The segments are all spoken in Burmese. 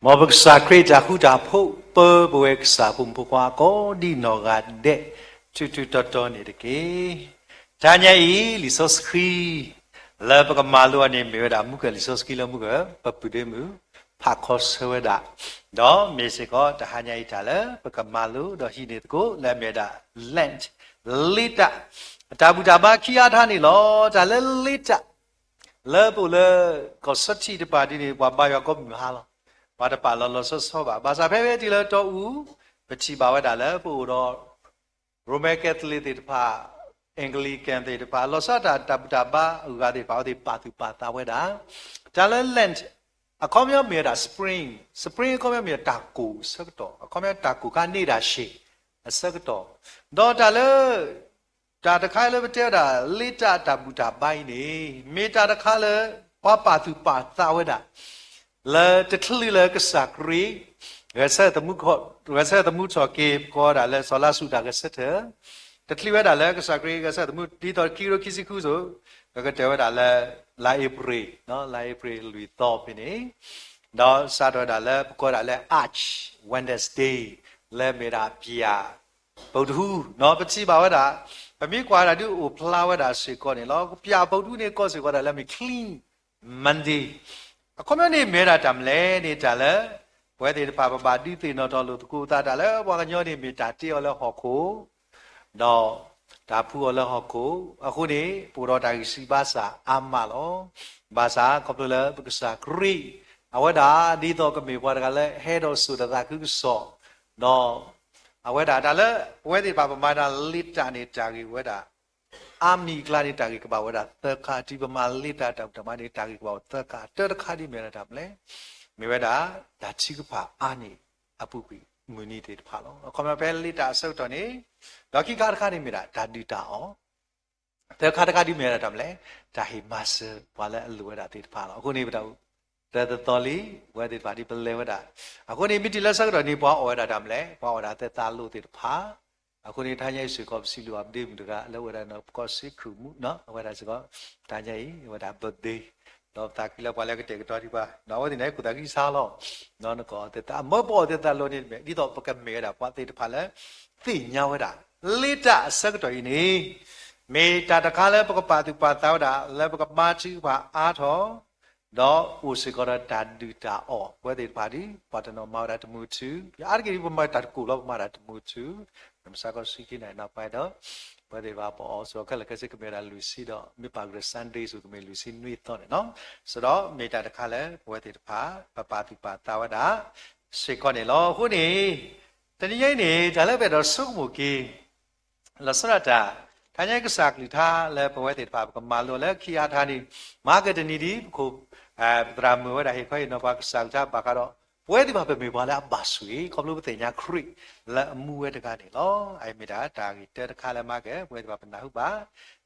မောဘကစာခရတာခုတာဖို့ပဘဝကစာပုံပကွာကောဒီနောဂတဲ့ချူချူတော်တော်နေတကေဒါညာဤလီဆိုစခရီလာပကမာလိုအနေမေဝဒမှုကလီဆိုစကီလမှုကပပူဒေမှုဖာခောဆဝဒတော့မေစကောတဟာညာဤတာလေပကမာလိုတော့ရှိနေတကိုလဲမေတာလန့်လီတာတာဘူတာဘာခီယာထားနေလောဒါလဲလီတာလဲပူလဲကောစတိတပါတီနေဘာဘာယောကောမြဟာလောဘာတပါလောလောဆောဆောဘာသာဖဲဖဲဒီလောတော့ဦးပချီပါဝဲတာလဲပူတော့ရိုမဲကက်သလစ်တေတပါအင်္ဂလိကန်တေတပါလောဆောတာတပတာပါဥကားတေပါတေပါသူပါတာဝဲတာဒါလဲလန့်အခေါမျိုးမြေတာ spring အခေါမျိုးမြေတာကူစကတော့အခေါမျိုးတာကူကနေတာရှိအစကတော့တော့ဒါလဲဒါတခါလဲမတဲတာလိတာတပူတာပိုင်းနေမေတာတခါလဲပါသူပါတာဝဲတာလဲတထလီလဲကစားခရီရဆတ်တမှုခေါ်ရဆတ်တမှုချော်ကေခေါ်တာလဲဆောလာစုတာကစတဲ့တထလီဝဲတာလဲကစားခရီကစားတမှုဒီတော့ကီရိုကီစီခုဆိုကတဲဝဲတာလဲလာဧပြီနော်လာဧပြီလူတော့ပြနေတော့စားတော့တာလဲခေါ်တာလဲ arch Wednesday လဲမေတာပြာဗုဒ္ဓဟူနော်ပချိပါဝဲတာပမိကွာတာသူ့ဖလာဝဲတာစေကောနေလောပြာဗုဒ္ဓဟူနေကောစေကောတာလဲမ clean Mondayအခေါမျိုးနေမဲတာတမ်လဲနေတာလဲဘွဲတေပါပါဒီတေနော်တော်လို့တကူတာတာလဲဘွာကညောနေမိတာတေော်လဲဟော်ခိုတော့ဒါဖူော်လဲဟော်ခိုအခုနေပူတော်တာစီပါစာအမလောဘာသာကပလလပကစာခရီအဝဒါဒီတော့ကမေဘွာကလဲဟဲတော်ဆူတာကုဆောတော့အဝဒါဒါလဲဘွဲတေပါပါမာတာလစ်တာနေတာကြီးဝဲတာအာမီကလာနေတာကြီးကပါဝဒါသခါဒီပမာလစ်တာတောက်တမနေတာကြီးကပါသခါတခါဒီမဲတာမလဲမေဝဒါဒါချိကပါအာနီအပုပိမူနီတေဖာလောခမပဲလစ်တာဆုတ်တော်နေဒေါကိကာတခါဒီမေတာဒါဒီတာအောတခါတခါဒီမဲတာမလဲဒါဟိမတ်ဘာလဲအလူဝဒါတေဖာလောအခုနေပတော့တဲ့တော်လီဝဲတေပါဒီပလဲဝဒါအခုနေမိတိလက်ဆောက်တော်နေပွားအော်ဒါမလဲပွားအော်ဒါတဲ့တာလို့တေဖာအခုနေထိုင်ရိုက်ဆွေကောစီလူအပ်ဒေးမှုတကအလောဝရနော်ကောစီခူမှုနော်ဝရစကောထိုင်ရိုက်ဝဒါဘတ်ဒေးတော့တာကီလာပါလဲကတဲ့တော်ဒီပါနော်ဒီနေ့ကုတကီစားလို့နော်ကောတဲ့တာမောပေါ်တဲ့တာလို့နေဒီတော့ပကမေရတာပွားတဲ့တဖာလဲသိညာဝဒါလိတာအစကတော်ကြီးနေမေတာတခါလဲပကပါသူပါတောက်တာလဲပကမာချီပါအားထောတော့ဦးစကောတာဒူတာအောဝဲတဲ့ပါဒီပတ်တနော်မာရတမှုချူယာရကီပမာတကူလောက်မာရတမှုချူနမစကောစီကိနိုင်နောက်ပိုင်းတော့ဘယ်တွေပါပေါ်ဆိုကလကစစ်ကမေရာလူစီတော့မိပါကရဆန်ဒေးဆိုကမေလူစီနွေတော့နော်ဆိုတော့မေတာတခါလဲဘယ်တွေတဖာပပတိပါတာဝဒါစေကောနေလောခုနေတနည်းရင်းနေဒါလည်းပဲတော့စုမှုကီလစရတာထိုင်ရိုက်ကစားကလူထားလဲဘယ်တွေတဖာကမာလို့လဲခီယာထားနေမာကတနီဒီခုဒရာမဝဒါဟေခွေနော်ပါကစားတာပါကတော့ဘွဲဒီမှာပဲမေပါလားဘာဆွေကမလို့ပတင်ညာခရစ်လာအမှုဝဲတကားနေလောအိုင်မီတာတာကြီးတဲတခါလည်းမကဲဘွဲဒီမှာပနာဟုတ်ပါ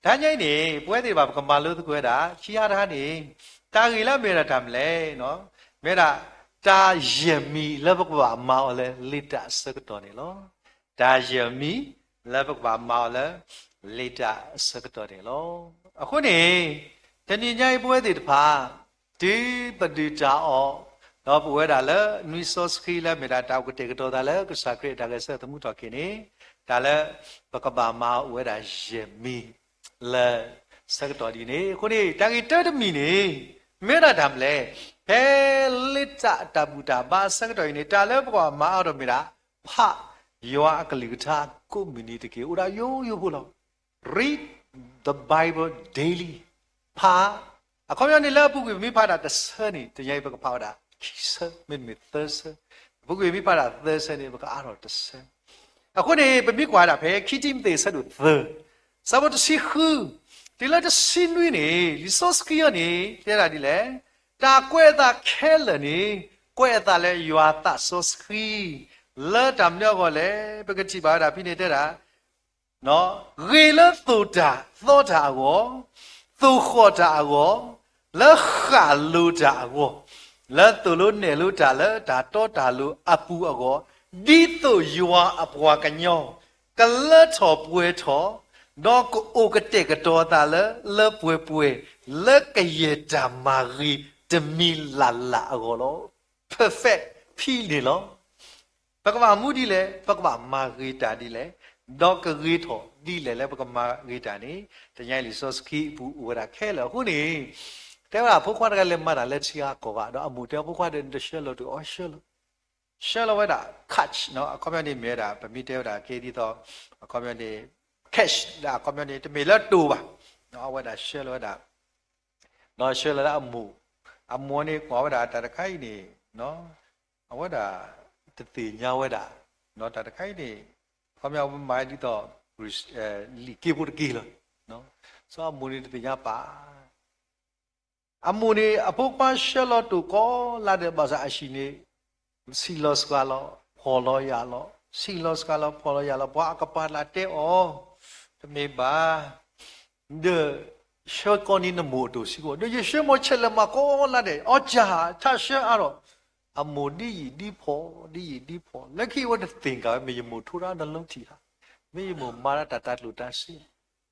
ဒါညိုင်းနေဘွဲဒီမှာကမာလို့တကွဲတာခီရတာနေတာကြီးလည်းမေတာတမ်းလဲနော်မေတာတာယမီလဘကဘာမောလဲလီတာစကတော်နေလောတာယမီလဘကဘာမောလဲလီတာစကတော်နေလောအခုနေတဏိညိုင်းဘွဲဒီတဖာဒီပတိတာအောတော့ဘွဲတာလဲနွီဆော့စခီလဲမေတာတောက်ကတေကတော်တာလဲကစားခရတာလဲဆက်သမှုတော်ကိနေဒါလဲပကဘာမာဝဲတာယေမီလဲစကတော်ဒီနေခုနေတာကြီးတက်တမီနေမေတာဒါမလဲဖဲလစ်တာတဘူတာဘာစကတော်ဒီနေတာလဲပကဘာမာအော်တော်မေတာဖယောအကလိကတာကိုမီနီတကေဥရာယိုယိုဘူးလော read the Bible daily ဖာအခုမျိုးနေလဲပုကွေမိဖတာတဆနေတရိုက်ပကဖောက်တာKisa min thirsa buku mi para thirsa ni baka aro tsa aku ni pemi kwa da phe khitim te sa du the sabot si khu tila ta sinwi ni resource ki ni tera di le ta kwe ta khel ni kwe ta le ywa ta source ki la tam nyo ko le baka chi ba da phi ni te da no re la tu da tho da go tu kho da go la kha lu da goလဲတူလို့နေလို့ဒါလဲဒါတော့ဒါလို့အပူအကောဒီတို့ယွာအပွားကညောကလထောပွဲထောတော့ကိုအိုကတဲ့ကတော်တာလဲပွဲလက်ကရတာမာရီတမီလာအကောလို့ perfect ဖီနေလောပကမာမှုဒီလေပကမာဂီတာဒီလေဒေါကဂီထောဒီလေလေပကမာဂီတာနေတညိုင်လီဆော့စကီဘူးဝရခဲလောခုနေတဲဝါဖုခွားတကလည်းမတာလက်ချီကောကတော့အမှုတဲဖုခွားတဲ့ရှယ်လို့တူအော်ရှယ်လို့ဝဲတာ catch နော်အကွန်မြူနီမဲတာဗမီတဲတာကေဒီတော့အကွန်မြူနီ catch ဒါကွန်မြူနီတမေလက်တူပါနော်ဝဲတာ shell ဝဲတာနော် shell လာအမွန်နေကွာဝဲတာတခိုင်နေနော်အဝဲတာတတိညာဝဲတာနော်တခိုင်နေကွန်မြူမိုင်းဒီတော့လီကေဘူတကီလောနော်ဆိုအမွန်နေတတိညာပါအမွန်နေအပုတ်ပါ shell တူကောလာတဲ့ဘာသာအရှိနေစီလော့စကလောဖော်လို့ရလောစီလော့စကလောဖော်လို့ရလောဘာကပါလာတဲ့အော်တမေပါde short koni na mo to si ko de ye she mo chele ma ko la de oja cha she aro amodi di pho lakhi what the thing ka me mo thura na long thi ha me mo mara ta lu ta si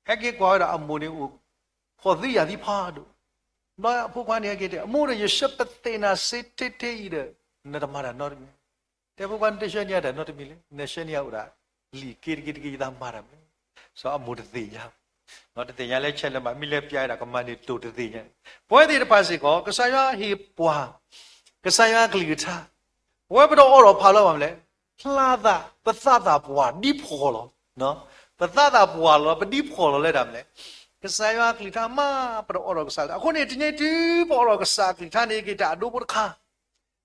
ha ke ko ra amodi u pho thi ya di pha do no pho kwa ne ke de amo de ye she pate na se te i de na da mara no de pho kwa de she nya da no de mi le ne she nya u da li ki da mara me so amodi thi yaနော်တည်ရလဲချက်လဲမှာမိလဲပြရတာကမန်နေတူတည်ညပွဲသေးတစ်ပါစီကောကဆိုင်ရဟေပွားကဆိုင်ရကလီထာဝဲဘတော့အော်တော့ဖာလို့ပါမလဲလှသာပသတာပွားဒီဖော်လို့နော်ပသတာပွားလို့ပတိဖော်လို့လဲတာမလဲကဆိုင်ရကလီထာမဘတော့အော်တော့ကစားအခုနေတင်းတီးပေါ်တော့ကစားကလီထာနေကိတာဒုဘခါ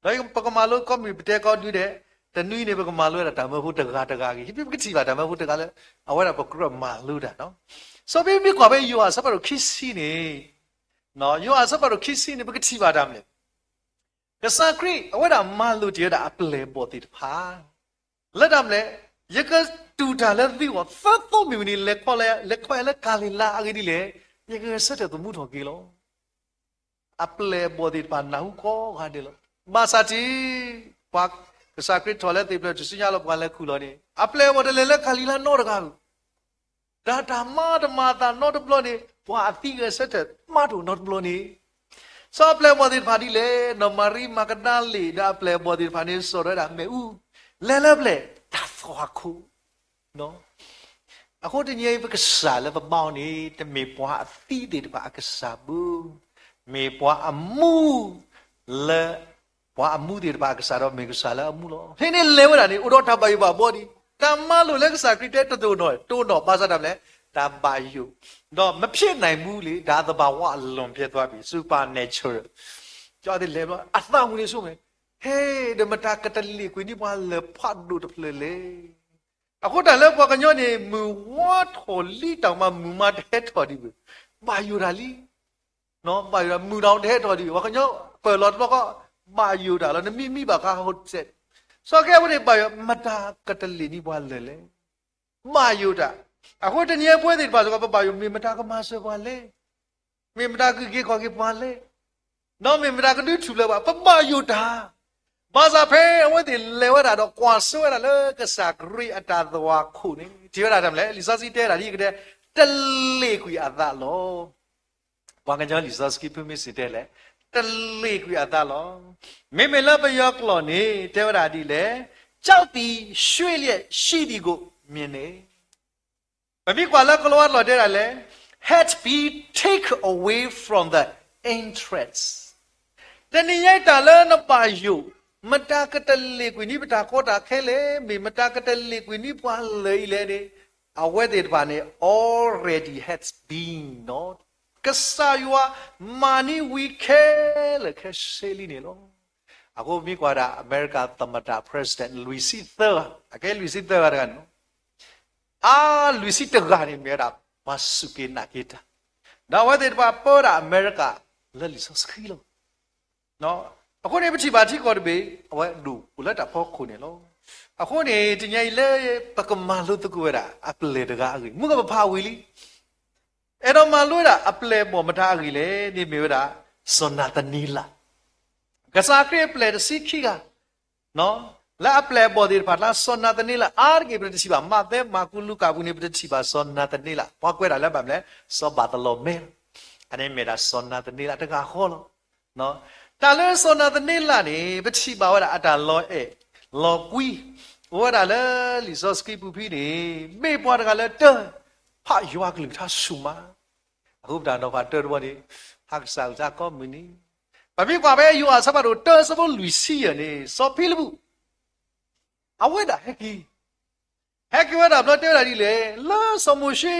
တော့ပကမာလို့ကောမီပတဲကောတူးတဲ့တနွေးနေပကမာလို့ရတာမဟုတ်တကာကြီးပြပြကတိပါဒါမဟုတ်တကာလဲအဝဲတာပကရမာလို့တာနော်ဆိုပြီးမိကွာပဲယူအားစပါတော့ခစ်စီနေနော်ယူအားစပါတော့ခစ်စီနေဘကတိပါဒါမလဲကစားခရီအဝဲတာမလို့တရတာအပလေပေါ်တိတဖာလက်ဒါမလဲရကတူတာလက်သီဝသတ်တော့မီနီလက်ခေါ်လဲကာလီလာအဂီဒီလေရကစတဲ့သူမှုတော်ကြီးလောအပလေပေါ်တိပါနာဟုကောခါတယ်လို့မာစာတီပါကစားခရီထော်လက်တိပလက်စညာလောပါလဲခုလောနေအပလေပေါ်တယ်လဲကာလီလာနော်တကားဒါဓမ္မတာ not blow နေဘာအတိကဆက်တဲ့မတူ not blow နေစောပလေမော်ဒီဖာဒီလေနော်မာရီမကဒါလီဒါပလေမော်ဒီဖာနေဆိုရတာမေဦးလဲပလေဒါဆိုခုနော်အခုတည်းပကစားလဲပမောင်းနေတမေပွားအတိတွေတပါကစားဘူးမေပွားအမှုလဲပွားအမှုတွေတပါကစားတော့မေကစားလဲအမှုလို့ဟင်းနေလဲဝတာနေဥတော်ထပ်ပါယူပါဘောဒီတမလို့လည်းကစားခရစ်တဲ့တိုးတော့ပါစားတယ်လေတပါယူတော့မဖြစ်နိုင်ဘူးလေဒါသဘာဝအလွန်ဖြစ်သွားပြီ supernatural ကြောက်တယ်လေအသောင်းလေးဆိုမယ်ဟေးဒမတာကတလီကွင်းဒီပါလေဖတ်လို့တဖလေအခုတလည်းပေါ်ကညောနေမူဝတ်ထော်လီတောင်မှမူမတဲ့ထော်ဒီပါယူတာလီနော်ပါယူမူတောင်တဲ့ထော်ဒီဝကညောပယ်လော့တော့ကပါယူတာလို့နမိပါကဟုတ်ဆက်စောကဲဝိပါယမတာကတလီနီဘွာလေလေမာယုတာအခုတနည်းပွဲတွေပါဆိုကပါယမေမတာကမဆဘွာလေမေမတာကကေခေါ်ကေပါလေနော်မေမတာကတူထူလေပါပယုတာဘာသာဖဲဝတ်တယ်လေဝတာတော့ကွာဆွဲတာလေကစားဂရိအတာသွားခုနေဒီရတာတယ်လေလီစာစီတဲတာဒီကတဲ့တလေကွေအသာလောဘာကကြောင့်လီစာစကီပမစ်စီတဲလေတလေကွေအသာလောမေမေလပယောကလောနေတဲဝတာဒီလေကြောက်ပြီးရွှေ့လျက်ရှိဒီကိုမြင်နေမပြီးကွာလကလောလောတဲတာလေ had be take away from the entrance တနည်းရိုက်တာလဲနပါယုမတာကတလေကွေနိပတာခေါ်တာခဲလေမေမတာကတလေကွေနိပွားလေလေတဲ့အဝဲတဲ့ဘာနေ already has been not ကဆာယွာမာနီဝီခဲလေခဲဆေလီနေလောအခုမိကွာတာအမေရိကသမတာ president လူစီသာအကဲလူစီသာရကန်အာလူစီတကနေမြဲတာဘာစုကေနာကေတာဒါဝဲတဲ့ဘာပေါ်တာအမေရိကလက်လီဆော့စခီလောနော်အခုနေပချိပါတိကောတဘေအဝဲလူဦးလက်တာဖောက်ခုနေလောအခုနေတညိုင်လေပကမာလို့တကူရတာအပလေတကားအကြီးမှုကမဖာဝီလီအဲ့တော့မလို့တာအပလေပေါ်မထားကြီးလေနေမျိုးတာစောနာတနီလာကစားကရပလေတစီခီကနော်လာအပလေပေါ်ဒီပါလာစောနာတနီလာအာဂေပရတစီပါမတဲ့မကူလူကဘူးနေပရတစီပါစောနာတနီလာဘာကွဲတာလဲဗာမလဲစောဘာတလောမဲအနေမေတာစောနာတနီလာတကားခေါ်လို့နော်တ ta le so na the ne la ni but chi ba wa da ata lo e lo qui wa da le li so ski pu phi ni me bwa da le te ha ywa klu tha su ma hu da no ba te do ni ha sa za ko mu ni ba mi kwa be ywa sa ba do te so bo lui si ya ni so phi lu bu a wa da heki heki wa da blo te da di le la so mo shi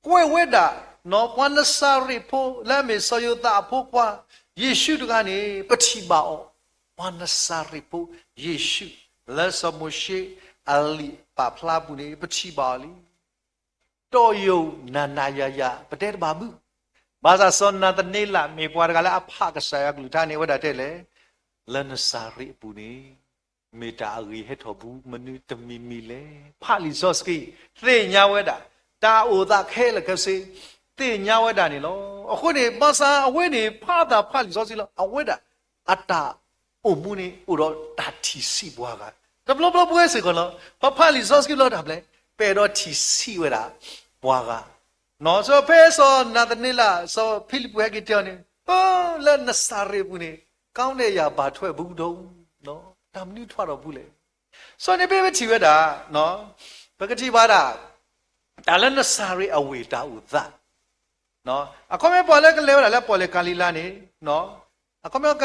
kwe wa da no kwa na sa ri pho la me so yu da pho kwa Yeshu to gani patibao wanasari po Yeshu la samoshe ali paplabuni patibali toyo nanaya ya pater babu baza sonna the nila me kwargala apha saya glutani wada tele lanasari puni meta ri hetobu manu tamimi le phali soski the nya wada ta oda khela kase te nya wada ni loအခုနေမဆာအဝဲနေဖာတာဖာလီစောစီလောအဝဲတာအတာအုံမှုနေဥတော့တာတီစီဘွားကတဘလဘလပွဲစေကလောဖာလီစောစီလောတာဗလဲပေတော့တီစီဝဲတာဘွားကနော်ဆိုဖဲဆိုနာတနေလာဆိုဖိလိပဝဲကတောနေဟောလဲနစာရေဘူးနေကောင်းတဲ့ຢာဘာထွက်ဘူးတုံးနော်တမနီထွက်တော့ဘူးလေဆိုနေပေပဲချီဝဲတာနော်ပကတိပါတာဒါလဲနစာရေအဝေတာဥသနော်အခုမဲပေါ်လဲကလဲလာပေါ်လဲကာလီလာနေနော်အခုမဲက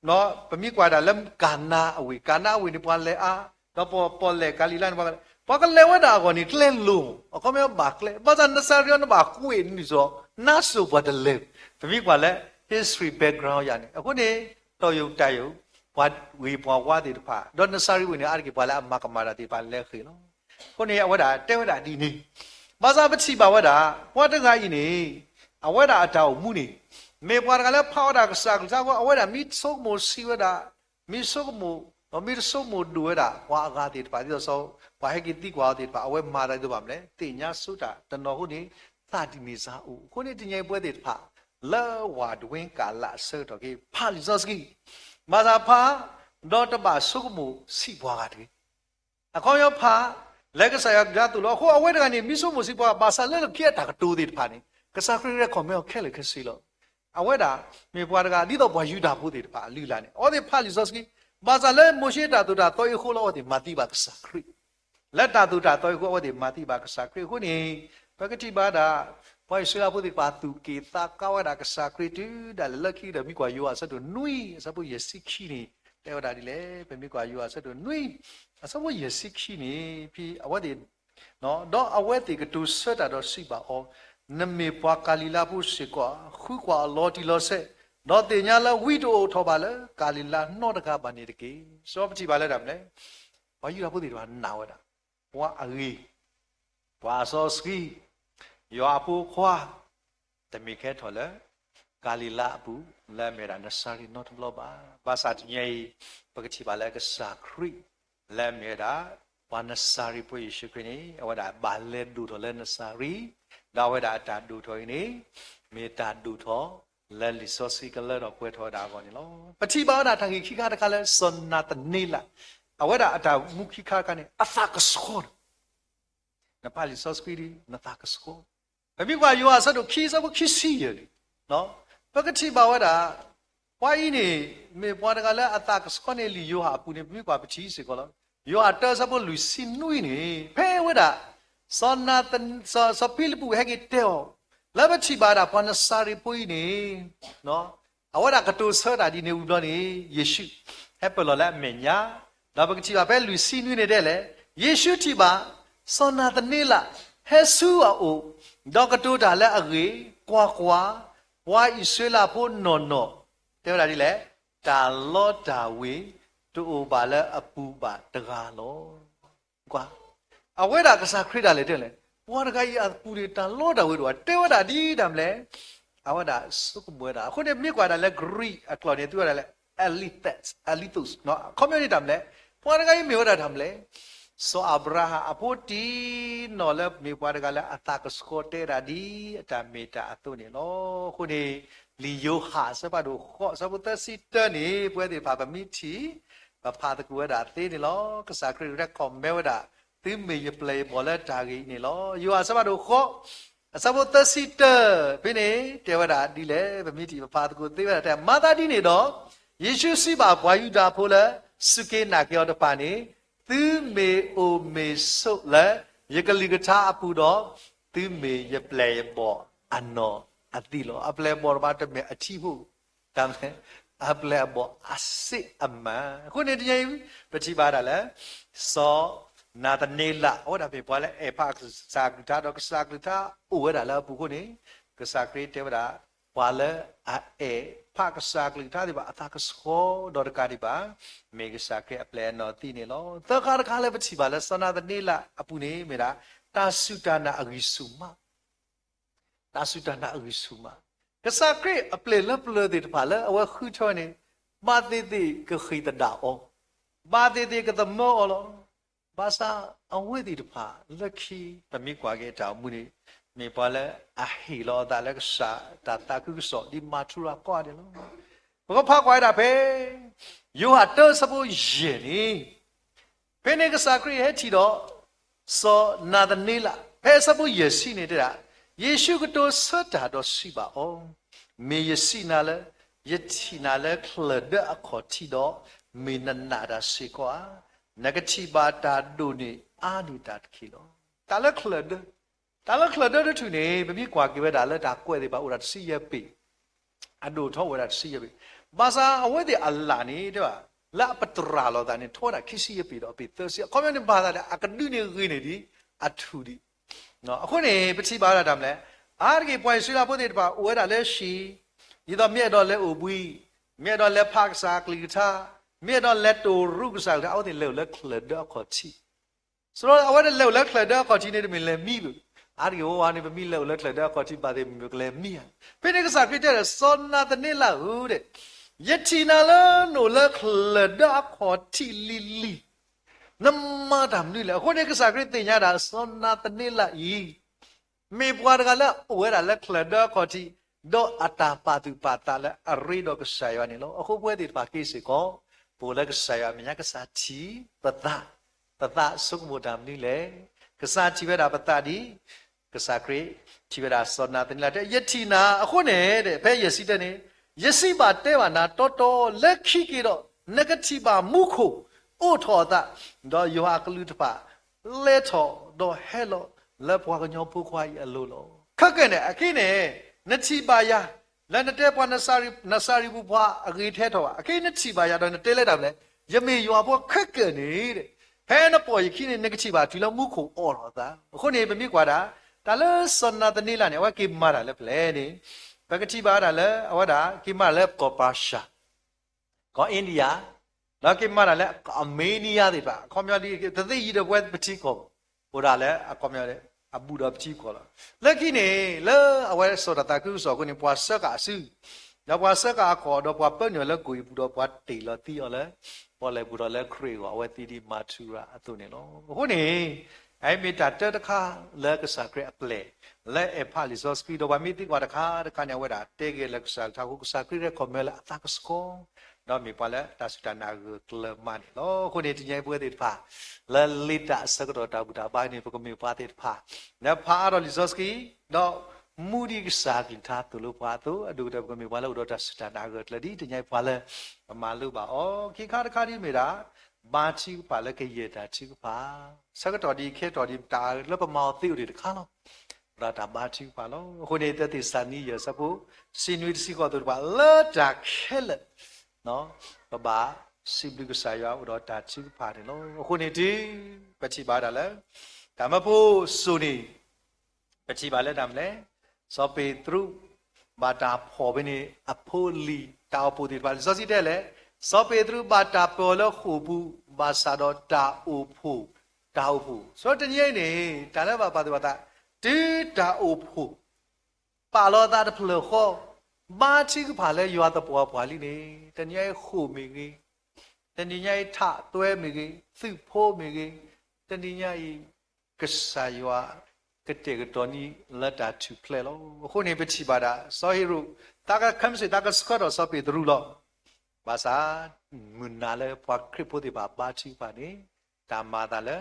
နော်ပမိကွာတာလက်ကာနာအဝေနေပေါ်လဲအာတော့ပေါ်လဲကာလီလာနေပေါ်ကလဲဝတာကောနေကလဲလုံးအခုမဲဘာကလဲဘာသာနဆာရီယနဘာကွေနေဆိုနာဆိုဘဒလဲပမိကွာလဲ history background ရနေအခုနေတော့ယုတ်တယုတ်ဘာဝေပွားဝါတဲ့တဖာတော့နဆာရီဝင်နေအားကဘာလဲအမကမာရာတိပါလဲခေနော်ခုနေဝတာတဲဝတာဒီနေဘာသာပချိပါဝတာဘွားတကကြီးနေအဝဲတာအတောင်မှုနေမေပွားကလည်းဖောက်တာကစားကစားကအဝဲတာမိဆုပ်မို့စီဝဲတာမိဆုပ်မို့မိဆုပ်မို့ဒူဝဲတာဘွာအကားတေပါဒီတော့ဆိုဘာဟဲကတိကွာတေပါအဝဲမာတယ်တော့ပါမလဲတင်ညာဆုတာတနော်ဟုတ်နေသာတိနေစားဦးခုနေတင်ញိုင်ပွဲတေဖာလဲဝါဒဝင်းကာလာဆောတော့ကေဖာလီဇော့စကီမာသာဖာတော့တပါဆုပ်မို့စီဘွာကတေအခေါရောဖာလက်ကစားရကြတူလို့ဟိုအဝဲတကနေမိဆုပ်မို့စီဘွာဘာသာလဲပြက်တာကတိုးတေဖာနေကစားခရရဲ့ကွန်မဲခဲလေခစီလို့အဝဲတာမြေပွားတကဒီတော့ဘွာယူတာဖို့တေပါလူလာနေအော်ဒီဖာလီဇော့စကီဘာသာလဲမိုရှိတာတူတာတော့ခိုးလို့ဒီမာတိပါကစားခရလက်တာတူတာတော့ခိုးဒီမာတိပါကစားခရခုနေပကတိပါတာဘွာဆွေလာဖို့ဒီပါတူကေတာကောဝတာကစားခရတူဒါလက်ခီတယ်မိကွာယူအဆက်တို့နွီအစပ်ဖို့ရစီခီနေတဲဝတာဒီလေပဲမိကွာယူအဆက်တို့နွီအစပ်ဖို့ရစီခီနေပြီးအဝဲဒီနော်တော့အဝဲဒီကတူဆွတ်တာတော့စီပါအောနမေပွားကာလီလာဖို့ရှိကွာခုကွာလော်တီလော်ဆက်တော့တင်ညာလာဝီတိုထောပါလေကာလီလာနှော့တကားပါနေတကေစောပတိပါလဲတာမလဲဘာယူတာဖို့ဒီတော့နာဝတာဘွာအရီဘွာစောစကီယောအပူခွာတမိခဲထော်လေကာလီလာအပူလဲမေရာနဆာရီနော့ဘလောပါဘာသာတညေပကတိပါလဲကစာခရီလဲမေရာဘာနဆာရီပွေရှိခရီအဝဒါဘာလဲဒူထော်လဲနဆာရီဒါဝဲတာတာဒူထော်နေမေတာဒူထော်လဲလီစောစီကလဲတော့ပွဲထော်တာကောနေလောပတိပါတာထန်ခိခါတခါလဲစွန်နာတနေလာအဝဲတာအတာမုခိခါကနေအသကစခေါ်နပါလီစောစကီဒီနသကစခေါ်ဘယ်မိကွာယောအဆတ်တို့ခီးစဘခီးစီရလေနော်ပကတိပါဝတာဝိုင်းနေမေပွားတကလဲအသကစခေါ်နေလီယောဟာပူနေမိကွာပတိစီကောလောယောအတာစဘလူစင်နွိနေဖဲဝတာစောနာတန်စပိလပူဟဲကတဲလဘချိပါတာပနစာရီပွိနေနော်အဝဒကတူဆောတာဒီနေဦးတော့နေယေရှုဟဲ့ပလောလာမညာလဘကချိပါပဲလူစီနွေနေတဲ့လေယေရှုတိပါစောနာတနေလာဟဲဆူအိုဒေါကတူတာလဲအရေကွာကွာဝါဣဆွေလာဖို့နော်နော်တဲ့လာဒီလေတာလောတာဝေတူပါလဲအပူပါတကားလောကွာအဝဲတာကစားခရစ်တာလေတဲ့လေဘွားတကကြီးအပူတွေတန်လောတာဝဲတော့တဲဝတာဒီတမ်လေအဝဲတာစုကဘွဲတာအခုနေမြစ်ကွာတာလေဂရိအကလော်နေသူရလေelitus နော် community တမ်လေဘွားတကကြီးမြေဝတာတမ်လေဆိုအဗရာဟာအဖို့တီနော်လေမြေဘွားတကလည်းအတာကစကိုတဲရာဒီအတမေတာအတုနေနော်ခုနေလီယိုဟာစပါတို့ခော့စပုတစီတနေပွဲတွေပါပမိချီပဖာတကူဝတာသေးနေလောကစားခရစ်ရက်ကွန်မဲဝတာတိမေယပလေဘောလက်တာကြီးနေလောယူအစပါတို့ခော့ စဘောသစီတဖိနေတေဝရာဒီလေဗမိတီဖာတကိုသေဝရာတဲ့မာသာဒီနေတော့ယေရှုစီပါဘွာယူတာဖိုးလဲစုကေနာကေောတပါနေသူမေအိုမေဆုလဲယေကလီကထာအပူတော့သူမေယပလေဘောအနောအတိလောအပလေဘောဘာတမေအချီဟုတမ်းအပလေဘောအစစ်အမခုနေတည်းပတိပါတာလဲစောနာတနေလာဟောတာပဲပေါ်လဲအဖကစာကတာတော့ကစာကတာဥဝဒါလာပုခုနေကစာကရီတေဝဒါပွာလဲအေဖကစာကတာဒီပါအတာကစောဒေါ်ကာဒီပါမေကစာကေအပလေနော်တီနေလောသခါတခါလဲပတိပါလဲစနာတနေလာအပူနေမေတာတာစုတနာအဂိစုမတာစုတနာအဂိစုမကစာကရီအပလေလပလဒီပါလဲအဝခုချောနေမာတိတိကခိတဒါအောမာတိတိကတမောလောဘာသာအဝိဒီတဖာလက်ခီပမိကွာခဲ့တောင်မူနေမေပါလဲအဟီလောဒါလက်စာတာတာကုစောဒီမာထူရာကွာတယ်လို့ဘာဖာကွာတာပဲယောဟာတောစပူယေနီဖေနေကစာခရီဟဲချီတော့စောနာဒနီလာဖဲစပူယေစီနေတဲ့ယေရှုကတော်ဆွတ်တာတော့ရှိပါအောင်မေယေစီနာလဲယတိနာလဲခလဒအခေါ်ချီတော့မေနနာဒါရှိကွာနဂတိပါတာဒုနေအာနိတာတခိလောတာလခလဒတဲ့သူနေဘမိကွာကေပဲဒါလက်ဒါကွဲသေးပါဥရာစီရပိအဒုထောဝရစီရပိဘာသာအဝဲတဲ့အလာနေတဲ့ပါလာပတရာလောတာနေထောတာခိစီရပိတော့ပိသစီကွန်မြူနတီဘာသာတဲ့အကဒုနေရင်းနေဒီအထူဒီနော်အခုနေပတိပါတာတမ်းလဲအားကေပွိုင်ဆွေလာဖို့တဲ့ပါဥဝဲတာလဲရှိဒီတော့မြဲတော့လဲဥပွီးမြဲတော့လဲဖာကစာကလီတာမြေတော့လက်တူရုကစားတဲ့အောက်တဲ့လေလက်ခလဒခေါ်ချီဆိုတော့အဝဲတဲ့လေလက်ခလဒခေါ်ချီနေတယ်မလဲမိဘူးအားဒီဟိုဟာနေမိလေလက်ခလဒခေါ်ချီပါတယ်မြို့ကလေးမိရဖိနေကစားပြတဲ့စောနာတနေလာဟုတဲ့ယတိနာလနိုလက်ခလဒခေါ်ချီလီလီနမတာမလို့လေဟိုနေကစားပြတဲ့ညာတာစောနာတနေလာဤမေပွားကလည်းဝဲတာလက်ခလဒခေါ်ချီဒေါ်အတာပါတူပါတာလဲအရိတော့ကစားရနေလို့အခုပွဲဒီပါကိစ္စကောပိုလကဆာယမြကစာချီပတဆုကမဒမ်နီလေကစာချီဝဲတာပတဒီကစာခရီချီဝဲတာစောနာတင်လာတဲ့ယတိနာအခုနေတဲ့ဘဲယစီတဲ့နေယစီပါတဲပါနာတော်တော်လက်ခိကေတော့နဂတိပါမုခုအိုထောတာတော့ယောဟာကလူတပါလဲထောတော့ဟဲလောလက်ပွားကညောပုခွားရအလိုလောခက်ကနေအခင်းနေနတိပါယာလက်နတဲ့ပွားနဆာရီဘူပွားအဂေထဲတော့အခိနချီပါရတော့တဲလိုက်တာမလဲယမေရွာပွားခက်ကနေတဲ့ဖဲနပေါ်ယခိနေနကချီပါဒီလောက်မှုခုအော်တော့သားအခုနေမမြစ်ကွာတာဒါလဲစနတနီလာနေဝကိမာတာလဲဖလဲနေဘကတိပါတာလဲအဝဒါကိမာလဲကောပါရှာကောအိန္ဒိယလာကိမာတာလဲအမေနီးယားတွေပါခေါမျောဒီတသိရတဲ့ဘွဲပတိကောဟိုဒါလဲအခေါမျောတဲ့အဘူဒါပတိကောလာလက်ခိနေလဲအဝဲဆိုတာတကုဆိုကိုနေပွားဆက်ကဆူတော့ပွားဆက်ကာခေါ်တော့ပွားပညောလဲကိုဘူးတော့ပွားတေလတီရလဲပေါ်လဲဘူးတော့လဲခရီကိုအဝဲတီဒီမာထူရာအတုနေလို့ခုနေအဲ့မိတာတတခါလဲကစားခရအပလေလဲအဖာလီဆိုစပီတော့ဗမီတီကွာတခါညဝဲတာတေကေလက်စားတာခုကစားခရကောမဲလာအတက်စကောတော့မိပါလဲတစတနာကလမန်လို့ခုနေတင်ပွဲတေဖာလဲလီတာစကတော့တာဘူးတာပိုင်းနေပကမီပါတေဖာနဖာတော့လီဆိုစကီတော့မူဒီကစားကင်သာတူလို့ပါတော့အဒူတကမီဘာလို့တော့တစတနာကလဒီတင်ပါလဲမလို့ပါဩခိခါတခါဒီမေတာဘာချီပါလဲကရတာချီပါစကတော့ဒီခေတော်ဒီတာလပမောသိဦးဒီတခါလို့ရာတာဘာချီပါလို့ခုနေတဲ့တိစနီရစပုစင်နွီစီကတော့ပါလာတာခဲလနော်ဘာစီဘလကစားရတော့တာချီပါတယ်လို့ခုနေဒီပချိပါတာလဲဒါမဖို့ဆိုနေပချိပါလဲဒါမလဲစောပေတရုဘာတာဖော်ဘင်းအဖိုးလီတာပိုဒီပါစောစီတဲ့လေစောပေတရုဘာတာပေါ်လို့ခုဘူးဘာသာတော့တာအိုဖို့ဆိုတော့တညိနေတာလည်းပါတော့တာဒီတာအိုဖို့ပါလို့တာတဖလို့ခေါ်ဘာချီကပါလဲရွာတော့ပွားလိနေတညိခုမိကြီးတညိထတွဲမိကြီးစုဖိုးမိကြီးတညိကဆာရွာကတဲ့ကတော့နီလက်တာသူဖလဲလို့ခုနေပချိပါတာစောဟီရုတာကခမ်းစေတာကစကတော့စောပေတရုလို့ဘာသာမွနာလဲပွားခရစ်ဖို့ဒီဘာချီပါနေတာမာတာလဲ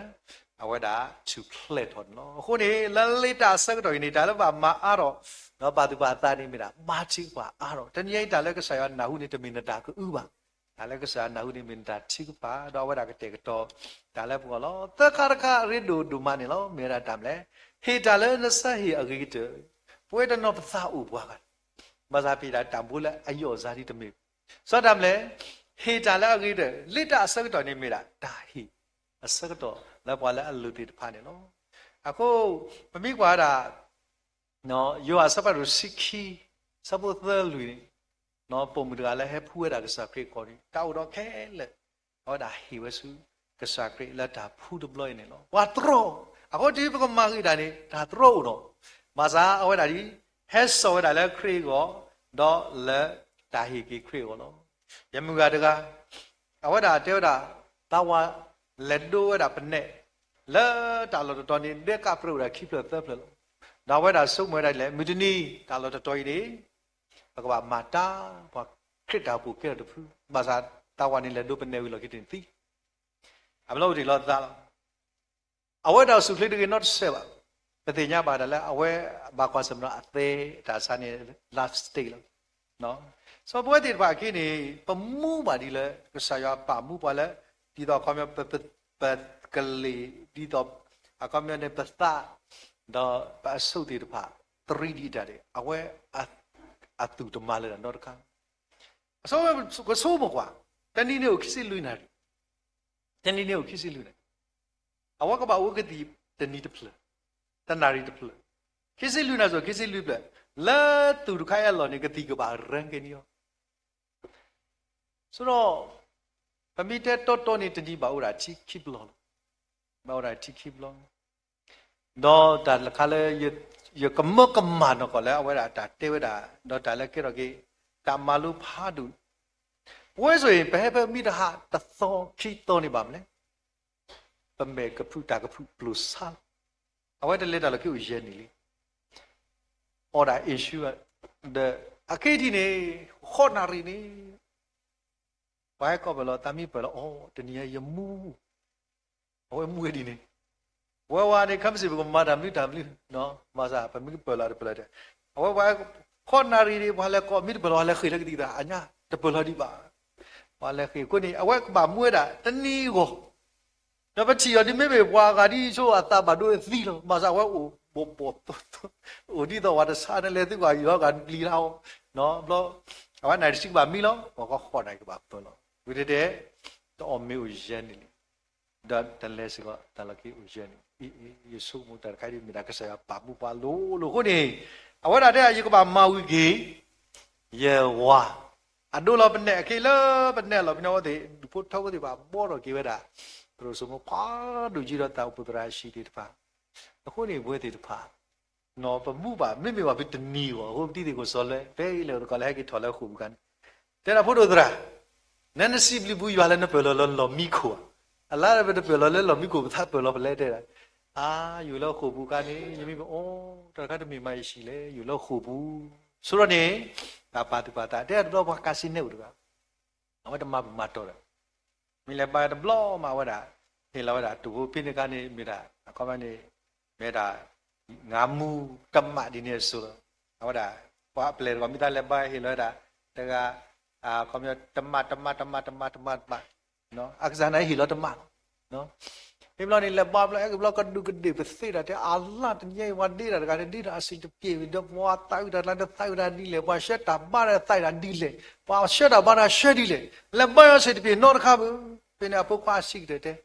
အဝဲတာ to clear တော့နော်ခုနေလလိတာဆက်တော်နေဒါလည်းပါမအားတော့နော်ပါသူပါသားနေမိတာမာချီပါအားတော့တနည်းဒါလည်းကစားရနာဟုနေတမင်တာကဥပါဒါလည်းကစားနာဟုနေမင်တာချိပါတော့ဝဲတာကတဲ့ကတော့ဒါလည်းပေါ်လောတခါတခါရဒိုဒူမနေလောမေရာတမ်လေဟေဒါလည်းနဆဟီအဂီတပွဲတနောပစာဥပွားကမဇာပီတာတံဘူးလည်းအယောဇာတိတမေစောတမ်လေဟေဒါလည်းအဂီတလိတာဆက်တော်နေမိတာဒါဟီအဆက်တော်လည်းပေါ်လည်းအလူတီတဖာနေနော်အခုမမိကွာတာနော်ယောအစပါရစိခိစပုသလူနော်ပုံမတကလည်းဟဲဖူးရတာကစားခရစ်ကော်ဒီတောက်တော့ခဲလေဟောဒါဟီဝဆူကစားခရစ်လက်တာဖူးဒပလိုင်းနေနော်ဝါထရောအခုဒီပကမာဂီတာနေဒါထရောတော့မစားအဝဲတာဒီဟဲဆောဒါလည်းခရစ်ကောတော့လက်တာဟီကီခရစ်ကောနော်ယမူကတကအဝဲတာတဲတာတာဝါလက်ဒိုဝဲတာပနဲ့လဲတာလို့တော်နေလက်ကပရိုရာခိပလသက်ပလဒါဝဲတာစုံမဲလိုက်လေမီတနီတာလို့တော်ရီဘကဘာမာတာဘာခရစ်တာပူကဲတဖူဘာသာတာဝါနေလက်ဒိုပနဲ့ဝီလို့ကိတင်တီအမလို့ဒီလို့သားအဝဲတာစုခလစ်တွေ not sell ပတိညာပါဒလဲအဝဲဘာကွာစမနာအသေးဒါစနေ last stage လို့နော်ဆိုပွဲတိဘာကိနေပမှုပါဒီလဲကစားရပါမှုပါလဲဒီတော့ခေါ်မြပတ်ကလေးဒီတော့အကမနဲ့ပတ်တာတော့ပါဆုတ်တိတဖာ 3D တာတယ်အဝဲအတူတမလဲတော့တခါအစိုးရကဆိုးမကွာတနည်းနဲ့ကိုခစ်စစ်လွိနေတယ်တနည်းနဲ့ကိုခစ်စစ်လွိနေအဝကဘာဝကတိတနည်းတဖလတနာရီတဖလခစ်စစ်လွိနေဆိုခစ်စစ်လွိပလာတူတခါရလောနေကတိကဘာရန်ကနေရောဆိုတော့ပမိတဲ့တော်နေတတိပါဥရာချိခိပလောဘာဥရာချိခိပလောတော့ဒါလခါလေရကမကမနော်ကလည်းအဝဲတာတေဝတာတော့ဒါလည်းကြတော့ကေတမလူဖာဒူပွဲဆိုရင်ဘယ်မိတဟာတသောခိတော်နေပါမလဲပမေကဖူတာကဖူပလူဆာအဝဲတလက်တာလည်းကိရဲနေလေ order issue the အကေဒီနေခေါ်နာရီနေဘာကောဘလောတမီဘလောအော်တနည်းရမူအဝဲမူဒီနေဝါဝါနေခမ်းစီဘကမာဒမီတမ်လီနော်မဆာပမီပလာပလာတဲ့အဝဲခေါ်နာရီတွေဘာလဲကောမီဘလောလဲခိလက်တိတာအညာတပလာဒီပါဘာလဲခိကိုနေအဝဲဘာမွေးတာတနည်းကိုတော့ပချီရဒီမေဘေဘွာကဒီချိုအတာဘဒိုသီလောမဆာဝဲအိုဘောဘောအိုဒီတော့ဝါဒစာနဲ့လေသူကရောကလီလောနော်ဘလောအဝဲနိုင်ရှိပါမီလောဘောကခေါ်နိုင်ကပါဘလောဝိတဲ့တော့မေဦးရန်နေဒါတလဲစကတလကီဦးရန်ယေရှုမူတခိုင်မိဒါကဆရာပါမှုပါလို့ခုနေအဝဲတာတဲ့ယေကပါမာဝီကေယေဝါအဒိုလပနဲ့အခေလပနဲ့လပနောတဲ့ဖို့ထောက်တဲ့ပါဘောတော့ကေဝတာသူတို့စမပါဒူကြီးတော့တောက်ပုတရာရှိတဲ့တပါအခုနေဘွဲတဲ့တပါနော်ပမှုပါမိမိပါဘစ်တနီဟိုတိတိကိုစောလဲဘဲလေကလည်းကေထော်လဲခုကန်တဲ့ဖို့တို့ဒရာနန်စီဘလီဘူးရွာလဲနပလောလောမီခိုအလားရပဲပလောလဲလောမီကိုသပ်ပလောပလဲတဲ့အာယူလို့ခုဘူးကနေယမိဘောတခါတမီမရှိလေယူလို့ခုဘူးဆိုတော့နေဒါပါတူပါတာတဲ့တော့ဘာကစီနေဦးတကအဝတ်တမမတော်တယ်မိလည်းပါတဘလောမှာဝတ်တာနေလာဝတ်တာတူပြင်းကနေမိတာအခေါ်မနေမဲတာငါမူတမဒီနေဆိုတော့အဝတ်တာဘာပလေကမိတာလည်းပါဟိလောတာတကကွန်ပျူတာတမနော်အခဇာနိုင်ဟီလောတမနော်ဒီဘလောနေလက်ပါဘလောဘလောကဒုကဒီပစီတာတဲ့အလာတညေဝဒီတာကဒီတာအစီတပြေတော့ဘွာတိုင်တာလာတိုင်တာဒီလေဘာရှက်တာဘာရတိုင်တာဒီလေဘာရှက်တာဘာရရှက်ဒီလေလက်ပါရစီတပြေနော်တခါဘူးပင်အပုတ်ခွာရှိတဲ့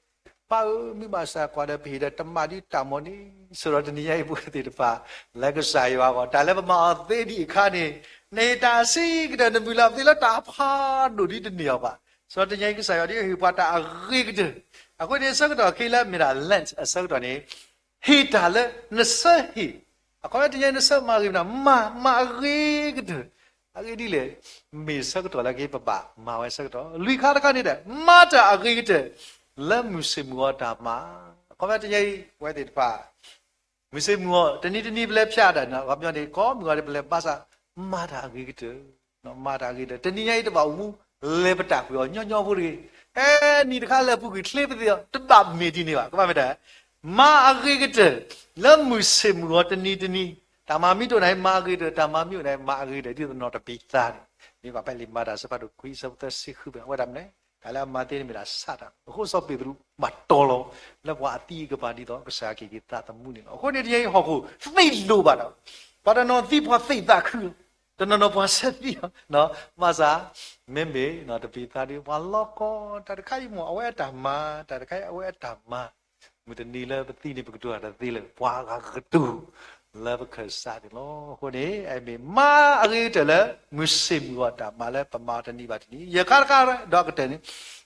ပါမိမစာကွာတဲ့ပြေတဲ့တမဒီတာမောနီဆိုတော့တနည်းရိုက်ဘူးတဲ့တပါလက်ကစားရွာပေါ့ဒါလည်းမမသေးဒီခါနေနေတာစီကတဲ့မူလာသေးလာတာဖာဒိုဒီတနေရပါဆိုတော့တညိုင်းကစားရဒီဟိပါတာအရိကတဲ့အခုဒီစကတော့ခိလာမီရာလန့်အစကတော့နေဟီတာလဲနဆဟီအခုတညိုင်းနဆမာရီနာမရိကတဲ့အရိဒီလေမေစကတော့လည်းပပမာဝဲစကတော့လူခါတခါနေတဲ့မတာအရိကတဲ့လက်မှုစမွာတာမှာအခုတညိုင်းဝဲတဲ့ပါမစမွာတနေ့ပလဲဖြာတာနော်ဘာပြောနေကောမွာတယ်ပလဲပါစာမာတာဂိကတဲ့နော်မာတာဂိတဲ့တနည်းရိုက်တော့ဘူးလေပတာပြောညောဖို့ရီနီတခါလဲပုကီလှေပတဲ့တပမေဒီနေပါကမမတဲ့ Ma agreed, love Muslim what a need any. Tamamito and I married, Tamamu and I married, I did not a big thing. If I belly mother about to quiz of the sick, what I'm there. Kala Martin with a Satan, who's up with Matolo, love what the body dog, Saki, get that the moon. What did you ho? Faith do better. But I know deep what faith that cool. The none of us said, no, Maza, maybe not a bit that you want loco, that the Kaimo aware Tama, that the Kai aware Tama. With the Nila, but the Niputu at the dealer, Wagatu, love Kersadi, no, Hone, I mean, Ma, a little, Muslim, what a Mala, Pamata Nibatini, Yakara, Doctor,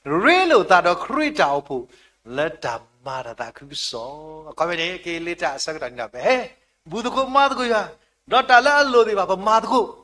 Relo, that a creator, Opu, let the mother that could so, a comedy later, second up, eh, Buduko Madguya, Dr. Lalo, the Madgo.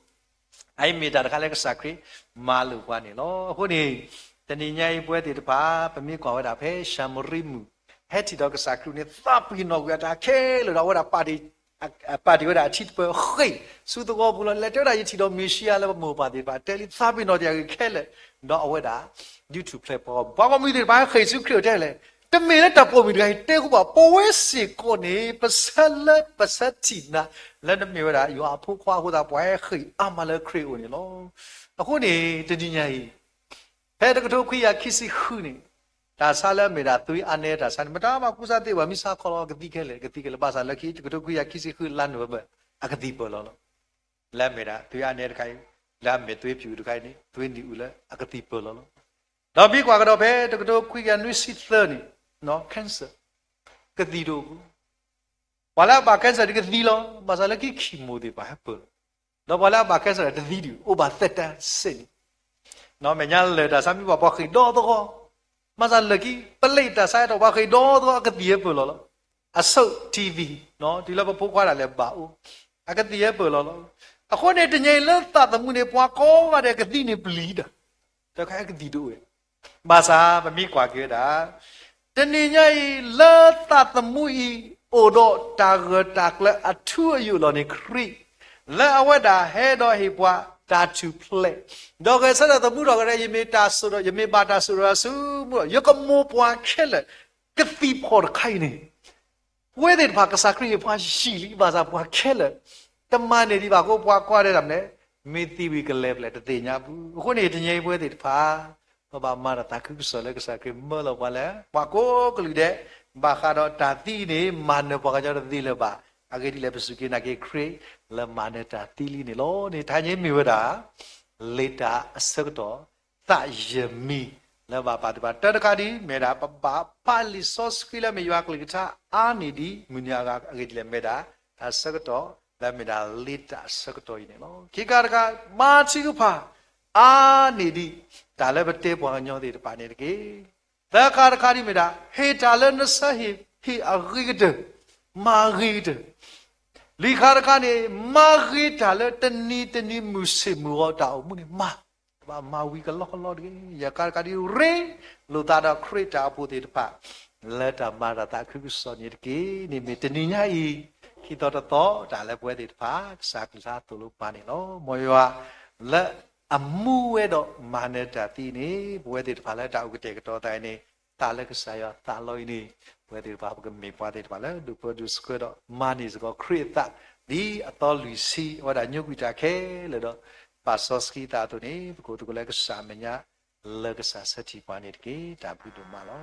I made that Kalek Sacri, Malu, one, no, Hone, the Nina, where did Papa, me call it up, eh, Shamurimu. Hetty dog sacruni, thump, you know, we are a kale or a party with a cheat per hey, so the wobble letter I eat on Michia level mobile, but tell it thumping or the kale, not whether due to play for Baba with the by Hesu Crudele. The minute up with I take about poesy, Connie, Pasella, Passatina, let them mirror you are poor with a boy, Amala Crew, you know. A honey, the dinner. Head of Tokia kissy honey. Dasala made a 3 aneta, and Madame Acusati were Miss Akolo, Gatikal Basa Lucky to Kuya Kisi land over Akatipolo. Lameda, 3 anetai, Lambe, 3 Pudukai, 20 Ula, Akatipolo. Now be quite a bed to go quick and receive 30, no cancer. Katido. Wala Bacansa to Gatilo, Basalaki Kimodi by Apple. No Wala Bacansa at the video, over Theta Sin. No Menal letter, some people walking door. Masalaki, Paleta side of Waki door, I got the apple. A so TV, no, the love of Poquara Lebao. I got the apple. According to Yale, thought the moon Poco, what I could bleed. The Kaka do it. Basa, but me quageda. The Nina learned that the Mui Odo Tagger Takler a 2 you on a creek. Let away the head or hipwa. That to play. Dog said the Buddha, you may tasso, you may batasurasu, you can move one killer. Get the poor kind. Where did Pakasakri upon she was up one killer? The money did go quite a minute. Maybe we can level at the Yabu. Who need a where did pa? About Marataku, Solexaki, Mulla Walla, Wako, Glude, Bahado Tatini, Manu Pagaja Dilaba. I get Lepesukin, I get cray, La Maneta, Tilini, Lord, Italian Miwada, later a circle, that Yemi, Lava Padba, Tadakadi, made up a pali sauce filler, Mayuaklita, Anidi, Munyaga, Agile Meda, a circle, Lameda, later circle, you know, Kikarga, Marchigupa, Anidi, Talabate, Wanyo, the Paniki, the Karakadi Meda, hey, Talan Sahib, he agreed. Married. Likarkane, married, Talatani, Muslim, Wata, Ma. Ma, we can look a lot. Yakarkadi, Ray, Lutada, Creta, put it back. Let a Maratakus on it gay, Nimitania. He thought a thought, I left with it back, Saksa to look panino, Moya, let a muedo manetatini, where it paleta would take it or tiny. Talakasaya, Taloini, where the Papa may part it, to produce good money is going to create that. The authority see what I knew with a K, little Pasoski Tatoni, go to collect Samania, Legasati Panit Gate, Abu Malo.